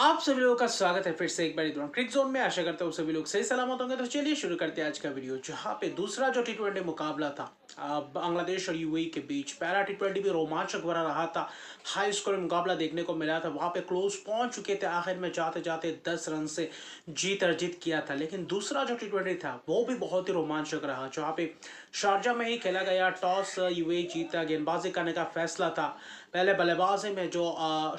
आप सभी लोगों का स्वागत है फिर से एक बार क्रिक जोन में। आशा करता हूँ सभी लोग सही सलामत होंगे। तो चलिए शुरू करते हैं आज का वीडियो, जहाँ पे दूसरा जो टी20 मुकाबला था बांग्लादेश और यूएई के बीच। पहला टी20 भी रोमांचक भरा रहा था, हाई स्कोरिंग मुकाबला देखने को मिला था। वहां पे क्लोज पहुंच चुके थे, आखिर में जाते जाते 10 रन से जीत अर्जित किया था। लेकिन दूसरा जो टी20 था वो भी बहुत ही रोमांचक रहा, जहाँ पे शारजा में ही खेला गया। टॉस यूएई जीता, गेंदबाजी करने का फैसला था। पहले बल्लेबाजी में जो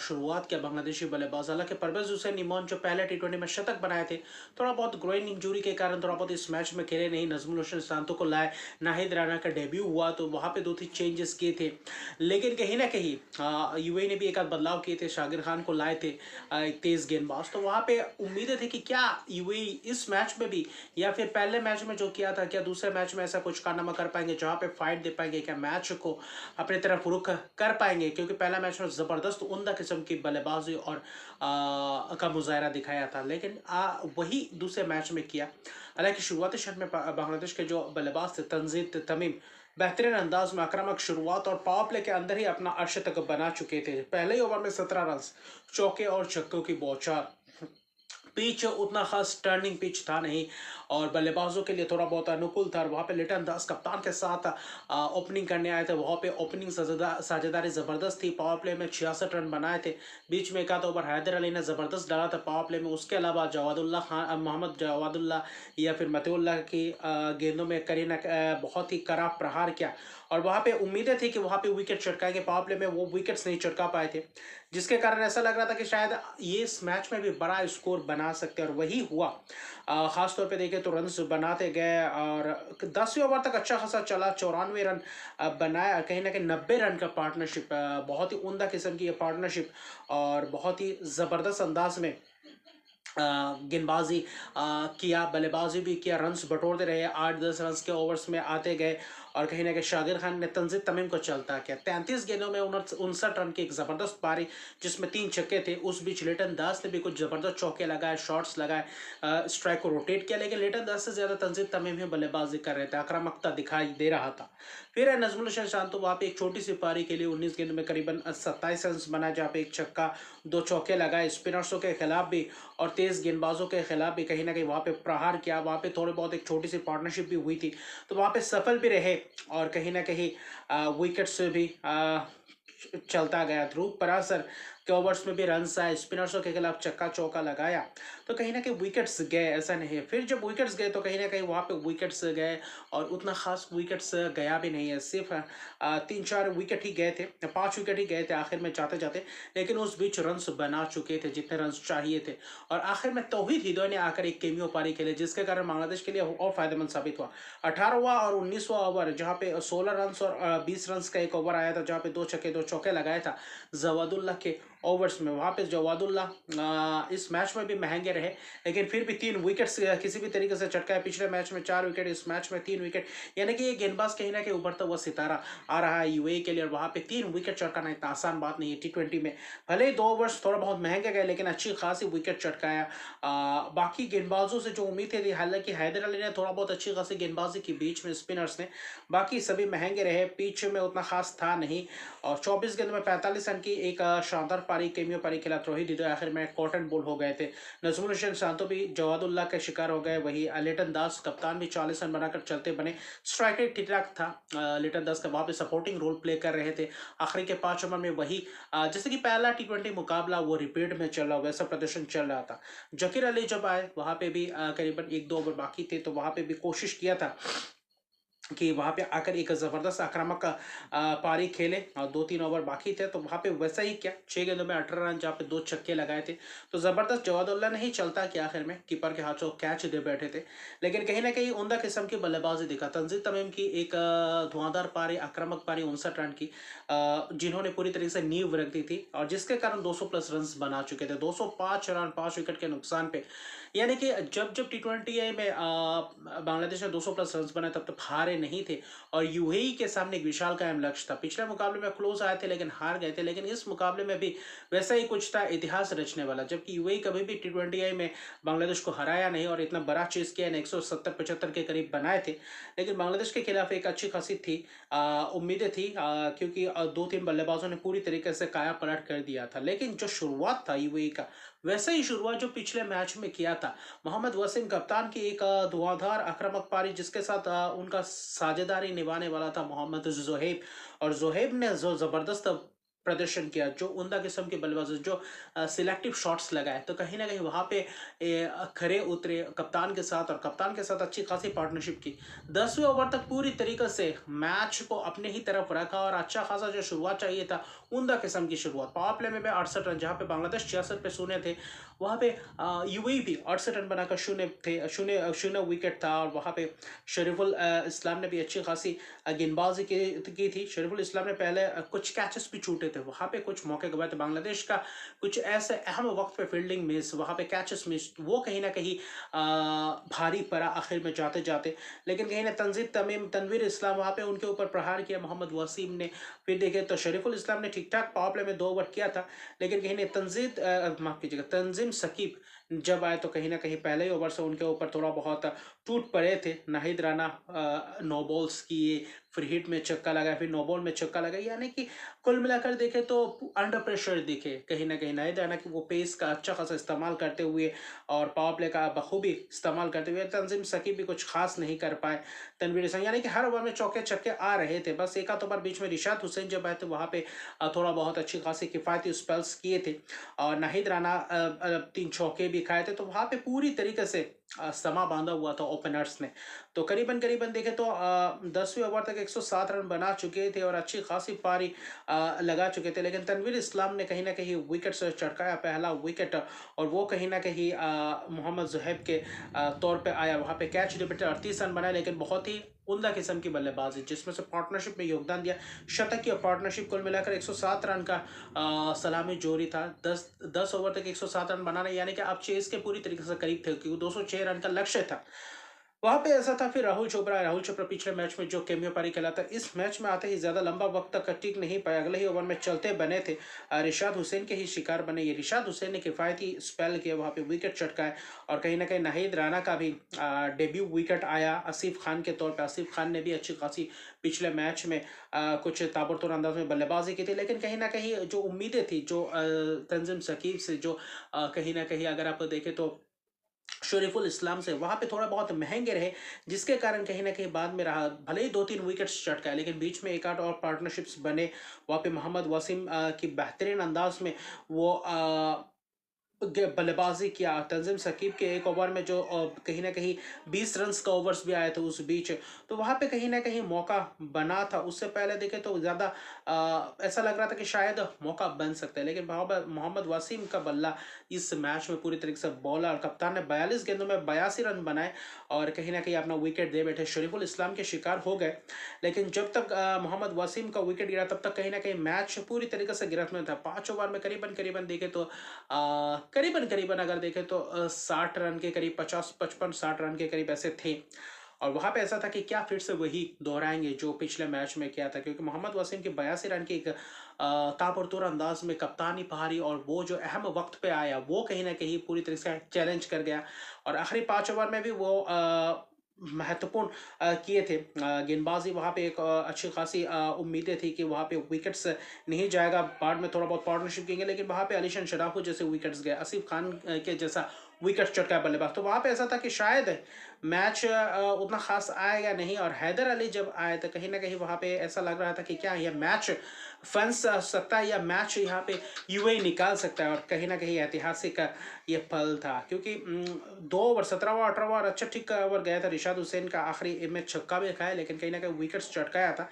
शुरुआत किया बांग्लादेशी बल्लेबाज, हालांकि परवेज हुसैन इमोन जो पहले टी20 में शतक बनाए थे, थोड़ा बहुत ग्रोइन इंजरी के कारण थोड़ा बहुत इस मैच में खेले नहीं। नजमुल हसन शांतो को लाए, नाहिद राणा का डेब्यू हुआ तो वहां पे दो तीन चेंजेस किए थे। लेकिन कहीं ना कहीं यूएई ने भी एक आध बदलाव किए थे, शागिर खान को लाए थे एक तेज गेंदबाज। तो वहां पे उम्मीदें थी कि क्या यूएई इस मैच में भी, या फिर पहले मैच में जो किया था, क्या दूसरे मैच में ऐसा कुछ कारनामा कर पाएंगे जहां पे फाइट दे पाएंगे, क्या मैच को अपनी तरफ रुख कर पाएंगे। क्योंकि पहला मैच में जबरदस्त उम्दा किस्म की बल्लेबाजी और का मुजाहरा दिखाया था, लेकिन वही दूसरे मैच में किया। हालांकि शुरुआती शट में बांग्लादेश के जो बल्लेबाज थे तंजीद तमीम बेहतरीन अंदाज में आक्रामक शुरुआत और पावर प्ले के अंदर ही अपना अर्शतक बना चुके थे। पहले ही ओवर में 17 रन, चौके और छक्कों की बौछार। पिच उतना खास टर्निंग पिच था नहीं और बल्लेबाजों के लिए थोड़ा बहुत अनुकूल था। और वहाँ पे लिटन दास कप्तान के साथ ओपनिंग करने आए थे। वहाँ पे ओपनिंग साझेदारी ज़बरदस्त थी। पावर प्ले में 66 रन बनाए थे। बीच में एक आध ओवर हैदर अली ने ज़बरदस्त डाला था पावर प्ले में। उसके अलावा जवादुल्ला खान, मोहम्मद जवादुल्ला या फिर मतिउल्लाह की गेंदों में करीना बहुत ही कड़ा प्रहार किया। और वहाँ पे उम्मीदें थी कि वहाँ पे विकेट चटकाएंगे। पावर प्ले में वो विकेट्स नहीं चटका पाए थे, जिसके कारण ऐसा लग रहा था कि शायद ये इस मैच में भी बड़ा स्कोर बना सकते हैं, और वही हुआ। खास तौर पे देखें तो रन्स बनाते गए और 10वें ओवर तक अच्छा खासा चला। 94 रन बनाया, कहीं ना कहीं 90 रन का पार्टनरशिप, बहुत ही उम्दा किस्म की ये पार्टनरशिप और बहुत ही ज़बरदस्त अंदाज में गेंदबाजी किया, बल्लेबाजी भी किया। रन्स बटोरते रहे, 8-10 रन के ओवर्स में आते गए। और कहीं ना कहीं शागिर खान ने तंजीद तमीम को चलता किया। 33 गेंदों में 59 रन की एक ज़बरदस्त पारी, जिसमें 3 छक्के थे। उस बीच लिटन दास ने भी कुछ ज़बरदस्त चौके लगाए, शॉट्स लगाए, स्ट्राइक को रोटेट किया। लेकिन लिटन दास से ज़्यादा तंजीद तमीम ही बल्लेबाजी कर रहे थे, आक्रामकता दिखाई दे रहा था। फिर है नजमुल हसन शांतो, वहाँ पे एक छोटी सी पारी के लिए 19 गेंद में करीबन 27 रन बनाए, जहाँ पे एक छक्का, 2 चौके लगाए। स्पिनर्सों के खिलाफ भी और तेज गेंदबाजों के खिलाफ भी कहीं ना कहीं वहाँ पे प्रहार किया। वहाँ पे थोड़े बहुत एक छोटी सी पार्टनरशिप भी हुई थी, तो वहाँ पे सफल भी रहे। और कहीं ना कहीं विकेट से भी चलता गया। ध्रुव परासर के ओवर्स में भी रन आए, स्पिनर्सों के खिलाफ चक्का चौका लगाया, तो कहीं ना कहीं विकेट्स गए, ऐसा नहीं है। फिर जब विकेट्स गए तो कहीं ना कहीं वहाँ पे विकेट्स गए और उतना खास विकेट्स गया भी नहीं है। सिर्फ 3-4 विकेट ही गए थे, 5 विकेट ही गए थे आखिर में जाते जाते। लेकिन उस बीच रन्स बना चुके थे जितने रन्स चाहिए थे। और आखिर में तौहीद हिदोय ने आकर एक केमियो पारी खेले, जिसके कारण बांग्लादेश के लिए और फायदेमंद साबित हुआ। 18वां और 19वां ओवर, जहाँ पे 16 रन और 20 रन का एक ओवर आया था, जहाँ पे 2 छक्के 2 चौके लगाया था जवादुल्ला के ओवर्स में। वहाँ पे जवादुल्ला इस मैच में भी महंगे रहे, लेकिन फिर भी 3 विकेट्स किसी भी तरीके से चटकाए। पिछले मैच में 4 विकेट, इस मैच में 3 विकेट, यानी कि ये गेंदबाज कहीं ना कहीं उभरता हुआ सितारा आ रहा है यूएई के लिए। और वहाँ पे 3 विकेट चटकाना इतना आसान बात नहीं है टी20 में। भले ही 2 ओवर्स थोड़ा बहुत महंगे गए, लेकिन अच्छी खासी विकेट चटकाया। बाकी गेंदबाजों से जो उम्मीदें थी, हालांकि हैदर अली ने थोड़ा बहुत अच्छी खासी गेंदबाजी की बीच में, स्पिनर्स ने, बाकी सभी महंगे रहे। पिच में उतना खास था नहीं। और 24 गेंद में 45 रन की एक शानदार पारी, केमियो पारी खेला तौहीद हिदोय। आखिर में कॉटन बॉल हो गए थे। नजमुल हसन शांतो भी जवादुल्ला के शिकार हो गए। वही लिटन दास कप्तान भी 40 रन बनाकर चलते बने। स्ट्राइक रेट ठीक ठाक था लिटन दास का, वहाँ पे सपोर्टिंग रोल प्ले कर रहे थे। आखिरी के 5 ओवर में वही जैसे कि पहला टी20 मुकाबला वो रिपीट में चल रहा, वैसा प्रदर्शन चल रहा था। जकीर अली जब आए, वहाँ पे भी करीबन 1-2 ओवर बाकी थे, तो वहाँ पे भी कोशिश किया था कि वहाँ पे आकर एक ज़बरदस्त आक्रामक पारी खेले। और 2-3 ओवर बाकी थे, तो वहाँ पे वैसा ही किया। 6 गेंदों में 18 रन, जहाँ पे 2 छक्के लगाए थे। तो ज़बरदस्त जवादुल्ला ने ही चलता कि आखिर में कीपर के हाथों कैच दे बैठे थे। लेकिन कहीं ना कहीं उमदा किस्म की बल्लेबाजी दिखा। तंजीद तमीम की एक धुआंधार पारी, आक्रामक पारी 59 रन की, जिन्होंने पूरी तरीके से नींव रख दी थी, और जिसके कारण 200 प्लस रन बना चुके थे। 205 रन 5 विकेट के नुकसान पे। यानी कि जब जब टी20 में बांग्लादेश ने 200 प्लस रन बनाए, तब तक हारे नहीं थे। और यूएई के सामने एक विशाल कायम लक्ष्य था। पिछले मुकाबले में क्लोज आए थे लेकिन हार गए थे, लेकिन इस मुकाबले में भी वैसा ही कुछ था, इतिहास रचने वाला। जबकि यूएई कभी भी टी20 में बांग्लादेश को हराया नहीं और इतना बड़ा चेस किया, 170-75 के करीब बनाए थे। लेकिन बांग्लादेश के खिलाफ एक अच्छी खासी थी, उम्मीदें थी, क्योंकि 2-3 बल्लेबाजों ने पूरी तरीके से काया पलट कर दिया था। लेकिन जो शुरुआत था यूएई का, वैसे ही शुरुआत जो पिछले मैच में किया था मोहम्मद वसीम कप्तान की एक धुआंधार आक्रामक पारी जिसके साथ उनका साझेदारी निभाने वाला था मोहम्मद जोहेब। और जोहेब ने जो जबरदस्त प्रदर्शन किया, जो उम्दा किस्म के बल्लेबाज जो सिलेक्टिव शॉट्स लगाए, तो कहीं ना कहीं वहां पे खरे उतरे कप्तान के साथ और कप्तान के साथ अच्छी खासी पार्टनरशिप की। 10वें ओवर तक पूरी तरीके से मैच को अपने ही तरफ रखा और अच्छा खासा जो शुरुआत चाहिए था उम्दा किस्म की शुरुआत। पावर प्ले में भी 68 रन, जहां पे बांग्लादेश 66 पे शून्य थे, वहां पे यूएई भी 68 रन बनाकर शून्य थे, शून्य शून्य विकेट था। और वहां पे शरीफुल इस्लाम ने भी अच्छी खासी गेंदबाजी की थी। शरीफुल इस्लाम ने पहले कुछ कैचेस भी छूटे थे, वहां पे कुछ मौके गवाए थे। बांग्लादेश का कुछ ऐसे अहम वक्त पे फील्डिंग मिस, वहां पे कैचेस मिस, वो कहीं ना कहीं भारी पड़ा आखिर में जाते जाते। लेकिन कहीं ना तंजीब तमीम तनवीर इस्लाम वहां पे उनके ऊपर प्रहार किया मोहम्मद वसीम ने। फिर देखे तो शरीफुल इस्लाम ने ठीक ठाक पावर प्ले में 2 ओवर किया था, लेकिन कहीं ने माफ कीजिएगा तंजीम सकीब जब आए तो कहीं ना कहीं पहले ही ओवर से उनके ऊपर थोड़ा बहुत टूट पड़े थे। नाहिद राना नो बॉल्स किए, फिर हिट में छक्का लगा, फिर नो बॉल में छक्का लगा, यानी कि कुल मिलाकर देखे तो अंडर प्रेशर दिखे कहीं ना कहीं। नाहिद राना की वो पेस का अच्छा खासा इस्तेमाल करते हुए और पावर प्ले का बखूबी इस्तेमाल करते हुए तंजीम सकीब भी कुछ खास नहीं कर पाए। तनवीर हसन यानी कि हर ओवर में चौके छक्के आ रहे थे, बस एक आध ओवर बीच में रिशाद हुसैन जब आए थे वहां पे थोड़ा बहुत अच्छी खासी किफायती स्पेल्स किए थे। और नाहिद राना 3 चौके भी खाए थे, तो वहां पे पूरी तरीके से समा बांधा हुआ था ओपनर्स ने। तो करीबन करीबन देखे तो 10वें ओवर तक 107 रन बना चुके थे और अच्छी खासी पारी लगा चुके थे। लेकिन तनवीर इस्लाम ने कहीं ना कहीं विकेट से चटकाया पहला विकेट, और वो कहीं ना कहीं मोहम्मद जुहैब के तौर पे आया। वहां पे कैच लिमिटेड 38 रन बनाए, लेकिन बहुत ही उम्दा किस्म की बल्लेबाजी जिसमें से पार्टनरशिप में योगदान दिया, शतक की पार्टनरशिप, कुल मिलाकर 107 रन का सलामी जोरी था। 10 ओवर तक 107 रन बनाना, यानी कि आप चेस के पूरी तरीके से करीब थे, क्योंकि 206 रन का लक्ष्य था। वहां पे ऐसा था। फिर राहुल चोपड़ा पिछले मैच में जो कैमियो पारी खेला था, इस मैच में आते ही ज्यादा लंबा वक्त तक टिक नहीं पाया, अगले ही ओवर में चलते बने थे। रिशाद हुसैन के ही शिकार बने। ये रिशाद हुसैन ने किफायती स्पेल किया, वहां पे विकेट चटकाए। और कहीं ना कहीं नाहिद राना का भी डेब्यू विकेट आया आसिफ खान के तौर पर। आसिफ खान ने भी अच्छी खासी पिछले मैच में कुछ ताबड़तोड़ अंदाज में बल्लेबाजी की थी, लेकिन कहीं ना कहीं जो उम्मीदें थी, जो तंजीम सकीब से, जो कहीं ना कहीं अगर आप देखें तो शरीफुल इस्लाम से, वहां पे थोड़ा बहुत महंगे रहे, जिसके कारण कहीं ना कहीं बाद में रहा। भले ही 2-3 विकेट्स चटकाए, लेकिन बीच में एक आध और पार्टनरशिप्स बने। वहां पे मोहम्मद वसीम की बेहतरीन अंदाज में वो बल्लेबाजी किया। तंजीम सकीब के एक ओवर में जो कहीं ना कहीं 20 रन का ओवर्स भी आए थे उस बीच, तो वहां पे कहीं ना कहीं मौका बना था। उससे पहले देखे तो ज़्यादा ऐसा लग रहा था कि शायद मौका बन सकता है, लेकिन मोहम्मद वसीम का बल्ला इस मैच में पूरी तरीके से बॉला, और कप्तान ने 42 गेंदों में 82 रन बनाए और कहीं ना कहीं अपना विकेट दे बैठे। शरीफुल इस्लाम के शिकार हो गए, लेकिन जब तक मोहम्मद वसीम का विकेट गिरा तब तक कहीं ना कहीं मैच पूरी तरीके से गिरफ्त में था। 5 ओवर में करीबन करीबन देखे तो करीबन करीबन अगर देखें तो 60 रन के करीब, 50 55 60 रन के करीब ऐसे थे। और वहां पे ऐसा था कि क्या फिर से वही दोहराएंगे जो पिछले मैच में किया था, क्योंकि मोहम्मद वसीम के 82 रन के एक ताबड़तोड़ अंदाज में कप्तानी पहाड़ी, और वो जो अहम वक्त पे आया वो कहीं ना कहीं पूरी तरह से चैलेंज कर गया। और आखिरी 5 ओवर में भी वो महत्वपूर्ण किए थे गेंदबाजी। वहां पे एक अच्छी खासी उम्मीदें थी कि वहां पे विकेट्स नहीं जाएगा, बाद में थोड़ा बहुत पार्टनरशिप करेंगे, लेकिन वहां पे अलीशान शराफू जैसे विकेट्स गए, आसिफ खान के जैसा विकेट चटका बल्लेबाज। तो वहां पे ऐसा था कि शायद मैच उतना खास आएगा नहीं। और हैदर अली जब आए तो कहीं ना कहीं वहां पे ऐसा लग रहा था कि क्या यह मैच फंस सकता है, या मैच यहाँ पे यूएई निकाल सकता है। और कहीं ना कहीं ऐतिहासिक ये पल था, क्योंकि 2 ओवर 17वां 18वां और अच्छा ठीक ओवर गया था रिशाद हुसैन का, आखिरी में छक्का भी खाया, लेकिन कहीं ना कहीं विकेट्स चटकाया था।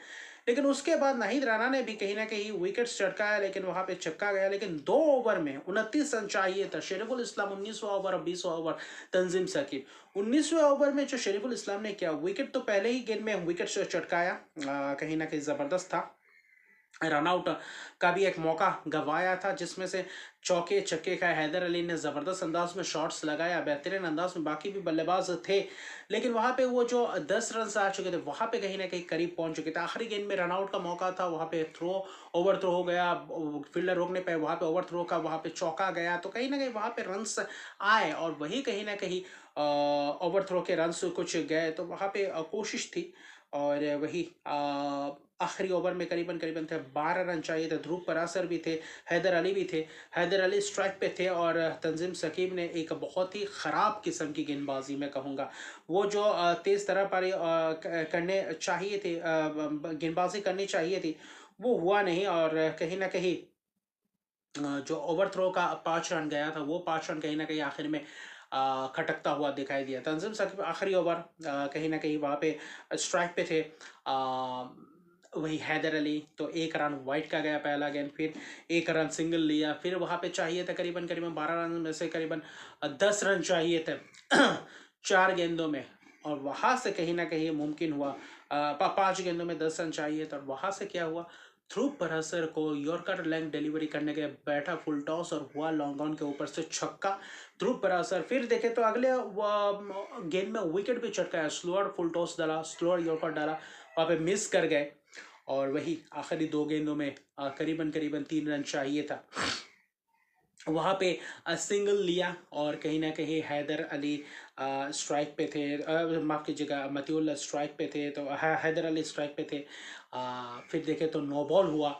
लेकिन उसके बाद नाहिद राणा ने भी कहीं ना कहीं विकेट्स चटकाया, लेकिन वहां पे छक्का गया। लेकिन 2 ओवर में 29 रन चाहिए था। शरीफुल इस्लाम 19वां ओवर और 20वां ओवर तंजीम साकिब। 19वें ओवर में जो शरीफुल इस्लाम ने किया, विकेट तो पहले ही गेंद में विकेट चटकाया, कहीं ना कहीं जबरदस्त था। रनआउट का भी एक मौका गंवाया था, जिसमें से चौके छक्के का हैदर अली ने जबरदस्त अंदाज में शॉट्स लगाया, बेहतरीन अंदाज में बाकी भी बल्लेबाज थे। लेकिन वहां पे वो जो 10 रन आ चुके थे, वहां पे कहीं ना कहीं करीब पहुंच चुके थे। आखिरी गेंद में रनआउट का मौका था, वहां पे ओवर थ्रो हो गया, फील्डर रोक नहीं पाए, वहां पे ओवर थ्रो का वहां पे चौका गया, तो कहीं ना कहीं वहां पे रन आए, और वही कहीं ना कहीं ओवर थ्रो के रन कुछ गए, तो वहां पे कोशिश थी। और वही आखिरी ओवर में करीबन करीबन थे 12 रन चाहिए थे। ध्रुव परासर भी थे, हैदर अली भी थे। हैदर अली स्ट्राइक पे थे और तंजीम शकीब ने एक बहुत ही ख़राब किस्म की गेंदबाजी में कहूँगा, वो जो तेज़ तरह पारी करने चाहिए थे, गेंदबाजी करनी चाहिए थी, वो हुआ नहीं। और कहीं ना कहीं जो ओवर थ्रो का 5 रन गया था, वो 5 रन कहीं ना कहीं आखिर में खटकता हुआ दिखाई दिया। तंजीम साकिब आखिरी ओवर कहीं ना कहीं वहाँ पे स्ट्राइक पे थे। वही हैदर अली तो 1 रन वाइट का गया पहला गेंद, फिर 1 रन सिंगल लिया, फिर वहाँ पे चाहिए था करीबन करीबन 12 रन में से करीबन 10 रन चाहिए थे 4 गेंदों में, और वहाँ से कहीं ना कहीं मुमकिन हुआ 5 गेंदों में 10 रन चाहिए था। और वहाँ से क्या हुआ, ध्रुव परासर को यॉर्कर लेंथ डिलीवरी करने के बैठा फुल टॉस और हुआ लॉन्ग ऑन के ऊपर से छक्का। ध्रुव परासर फिर देखे तो अगले गेंद में विकेट भी चटकाया, स्लोअर फुल टॉस डाला, स्लोअर यॉर्कर डाला, वहाँ पे मिस कर गए। और वही आखिरी 2 गेंदों में करीबन करीबन 3 रन चाहिए था, वहाँ पे सिंगल लिया। और कहीं ना कहीं हैदर अली स्ट्राइक पे थे, माफ़ कीजिएगा मतिउल्लाह स्ट्राइक पे थे, तो हैदर अली स्ट्राइक पे थे। फिर देखे तो नो बॉल हुआ,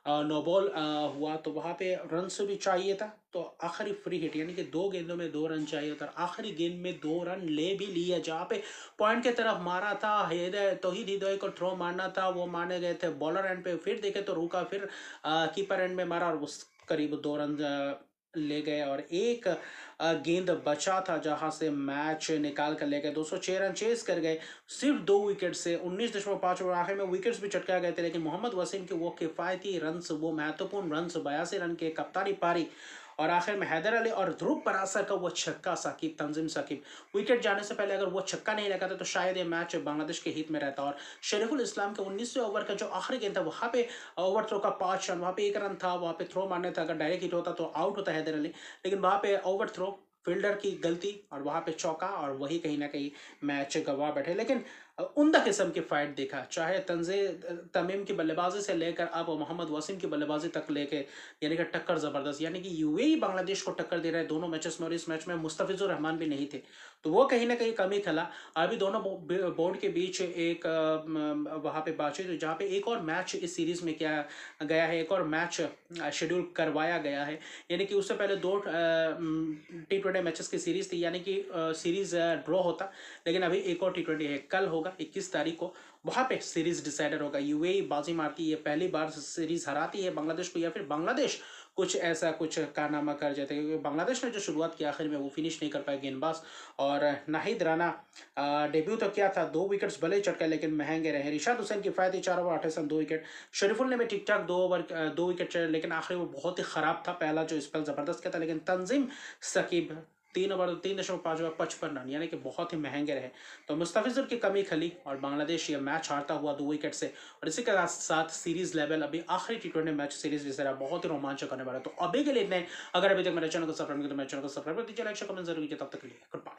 नो बॉल हुआ तो वहाँ पे रन भी चाहिए था। तो आखिरी फ्री हिट यानी कि 2 गेंदों में 2 रन चाहिए था, आखिरी गेंद में 2 रन ले भी लिए, जहाँ पे पॉइंट के तरफ मारा था हैदर तौहीद हिदोई को थ्रो मारना था, वो मारने गए थे बॉलर एंड पे, फिर देखे तो रुका, फिर कीपर एंड में मारा और उस करीब 2 रन ले गए। और एक गेंद बचा था जहां से मैच निकाल कर ले गए, 206 रन चेस कर गए सिर्फ 2 विकेट से, 19.5 ओवर आखिर में विकेट्स भी चटका गए थे, लेकिन मोहम्मद वसीम के वो किफ़ायती रन्स, वो महत्वपूर्ण रन्स, 82 रन के कप्तानी पारी, और आखिर में हैदर अली और ध्रुव परासर का वो छक्का, साकिब तंजीम साकिब विकेट जाने से पहले अगर वो छक्का नहीं लगा था तो शायद ये मैच बांग्लादेश के हित में रहता। और शरीफुल इस्लाम के 19वें ओवर का जो आखिरी गेंद था, वहाँ पे ओवर थ्रो का 5 रन, वहाँ पे 1 रन था, वहाँ पे थ्रो मारने था, अगर डायरेक्ट हिट होता तो आउट होता हैदर अली, लेकिन वहाँ पे ओवर थ्रो, फील्डर की गलती, और वहाँ पे चौका, और वही कहीं ना कहीं मैच गवा बैठे। लेकिन उमदा किस्म की फाइट देखा, चाहे तमीम की बल्लेबाजी से लेकर अब मोहम्मद वसीम की बल्लेबाजी तक लेके, यानी कि टक्कर ज़बरदस्त, यानी कि यूएई बांग्लादेश को टक्कर दे रहा है दोनों मैचेस में, और इस मैच में मुस्तफिजुर रहमान भी नहीं थे, तो वो कहीं ना कहीं कमी खला। अभी दोनों बोर्ड के बीच एक वहाँ पे बातचीत हुई, जहाँ पे एक और मैच इस सीरीज़ में किया गया है, एक और मैच शेड्यूल करवाया गया है, यानी कि उससे पहले 2 T20 मैचेस की सीरीज़ थी, यानी कि सीरीज़ ड्रॉ होता, लेकिन अभी एक और T20 है, कल होगा 21 तारीख को, वहाँ पे सीरीज डिसाइडर होगा। यूएई बाजी मारती है, पहली बार सीरीज हराती है बांग्लादेश को, या फिर बांग्लादेश कुछ ऐसा कुछ कारनामा कर जाते हैं, क्योंकि बांग्लादेश ने जो शुरुआत की आखिर में वो फिनिश नहीं कर पाए गेंदबाज। और नाहिद राना डेब्यू तो किया था, 2 विकेट्स भले चटके लेकिन महंगे रहे। रिशाद हुसैन किफायती 4 ओवर 28 रन 2 विकेट। शरीफुल ने भी ठीक ठाक 2 ओवर 2 विकेट चले, लेकिन आखिर वो बहुत ही खराब था, पहला जो स्पेल जबरदस्त किया था। लेकिन तंजीम सकीब 3 ओवर 3.5 ओवर 55 रन, यानी कि बहुत ही महंगे रहे। तो मुस्तफिजुर की कमी खली और बांग्लादेश ये मैच हारता हुआ 2 विकेट से। और इसी के साथ सीरीज लेवल अभी आखिरी T20 मैच सीरीज जिस तरह बहुत ही रोमांचक होने वाला है। तो अभी के लिए इतने, अगर अभी तक मेरे चैनल को सब्सक्राइब नहीं किया तो मेरे चैनल को सब्सक्राइब कर दीजिए, लाइक शेयर कमेंट जरूर कीजिए। तब तक के लिए गुड बाय।